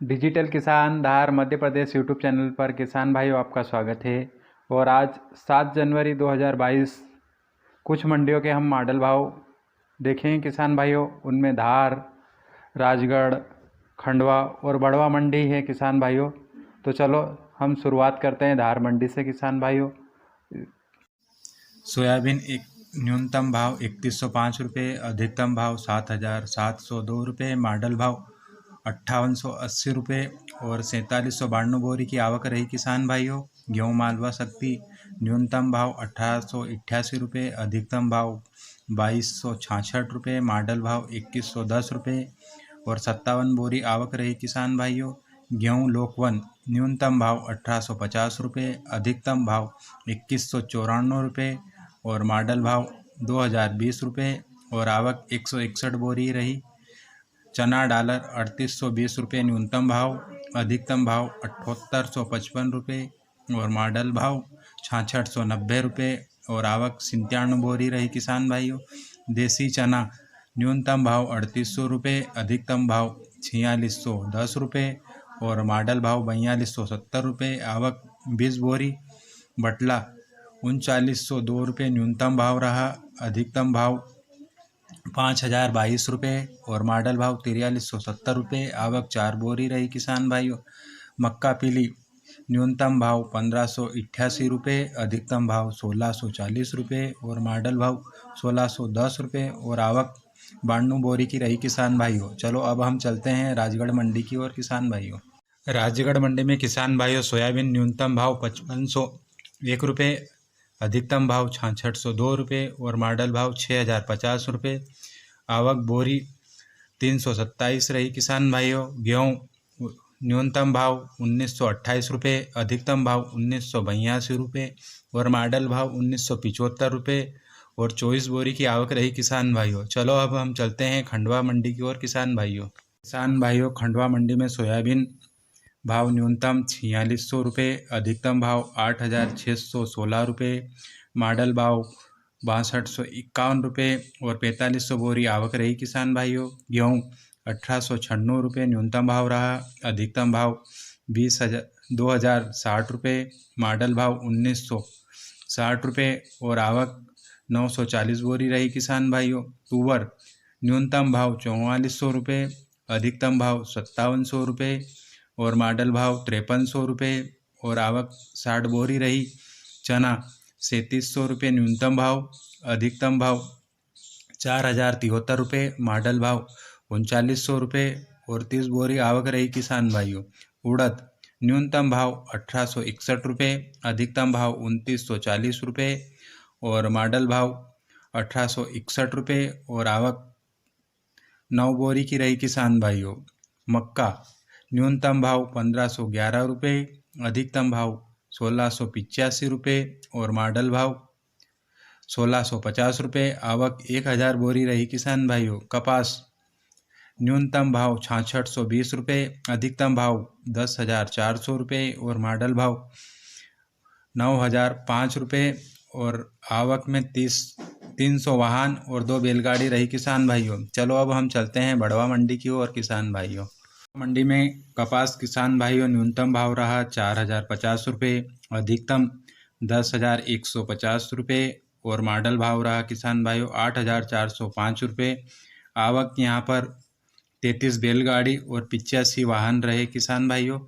Digital किसान धार Madhya Pradesh YouTube channel पर किसान भाइयों आपका स्वागत है। और आज 7 जनवरी 2022 कुछ मंडियों के हम मॉडल भाव देखें किसान भाइयों। उनमें धार, राजगढ़, खंडवा और बड़वा मंडी है किसान भाइयों। तो चलो हम शुरुआत करते हैं धार मंडी से किसान भाइयों। सोयाबीन एक न्यूनतम भाव 3105 रुपये, अधिकतम भाव 7702 रुपये, मॉडल भाव 5880 रुपये और 4792 बोरी की आवक रही किसान भाइयों। गेहूँ मालवा शक्ति न्यूनतम भाव 1888 रुपये, अधिकतम भाव 2266 रुपये, मॉडल भाव 2110 रुपये और 57 बोरी आवक रही किसान भाइयों। गेहूँ लोकवन न्यूनतम भाव 1850 रुपये, अधिकतम भाव 2194 रुपये और मॉडल भाव 2020 रुपये और आवक 161 बोरी रही। चना डॉलर 3820 रुपये न्यूनतम भाव, अधिकतम भाव 7855 रुपये और मॉडल भाव 6690 रुपये और आवक 97 बोरी रही किसान भाइयों। देसी चना न्यूनतम भाव 3800 रुपये, अधिकतम भाव 4610 रुपये और मॉडल भाव 4270 रुपये, आवक 20 बोरी। बटला 3902 रुपये न्यूनतम भाव रहा, अधिकतम भाव 5022 रुपये और मॉडल भाव 4370 रुपये, आवक 4 बोरी रही किसान भाइयों। मक्का पीली न्यूनतम भाव 1588 रुपये, अधिकतम भाव 1640 रुपये और मॉडल भाव 1610 रुपये और आवक 92 बोरी की रही किसान भाइयों। चलो अब हम चलते हैं राजगढ़ मंडी की ओर किसान भाइयों। राजगढ़ मंडी में किसान भाइयों सोयाबीन न्यूनतम भाव 5501 रुपये, अधिकतम भाव 6602 रुपये और मॉडल भाव 6050 रुपये, आवक बोरी 327 रही किसान भाइयों। गेहूँ न्यूनतम भाव 1928 रुपये, अधिकतम भाव 1982 रुपये और मॉडल भाव 1975 रुपये और 24 बोरी की आवक रही किसान भाइयों। चलो अब हम चलते हैं खंडवा मंडी की ओर किसान भाइयों। खंडवा मंडी में सोयाबीन भाव न्यूनतम 4600 रुपये, अधिकतम भाव 8616 रुपये, मॉडल भाव 6251 रुपये और 4500 बोरी आवक रही किसान भाइयों। गेहूँ 1896 रुपये न्यूनतम भाव रहा, अधिकतम भाव 2060 रुपये, मॉडल भाव 1960 रुपये और आवक 940 बोरी रही किसान भाइयों। तुवर न्यूनतम भाव 4400 रुपये, अधिकतम भाव 5700 रुपये और मॉडल भाव 5300 रुपये और आवक 60 बोरी रही। चना 3700 रुपये न्यूनतम भाव, अधिकतम भाव 4073 रुपये, मॉडल भाव 3900 रुपये और 30 बोरी आवक रही किसान भाइयों। उड़द न्यूनतम भाव 1861 रुपये, अधिकतम भाव 2940 रुपये और मॉडल भाव 1861 रुपये और आवक 9 बोरी की रही किसान भाइयों। मक्का न्यूनतम भाव 1511 रुपये, अधिकतम भाव 1685 रुपये और मॉडल भाव 1650 रुपये, आवक 1000 बोरी रही किसान भाइयों। कपास न्यूनतम भाव 6620 रुपये, अधिकतम भाव 10400 रुपये और मॉडल भाव 9005 रुपये और आवक में 300 वाहन और 2 बैलगाड़ी रही किसान भाइयों। चलो अब हम चलते हैं बड़वा मंडी की ओर किसान भाइयों। मंडी में कपास किसान भाइयों न्यूनतम भाव रहा 4050 रुपये, अधिकतम 10150 रुपये और मॉडल भाव रहा किसान भाइयों 8405 रुपये, आवक यहाँ पर 33 बैलगाड़ी और 85 वाहन रहे किसान भाइयों।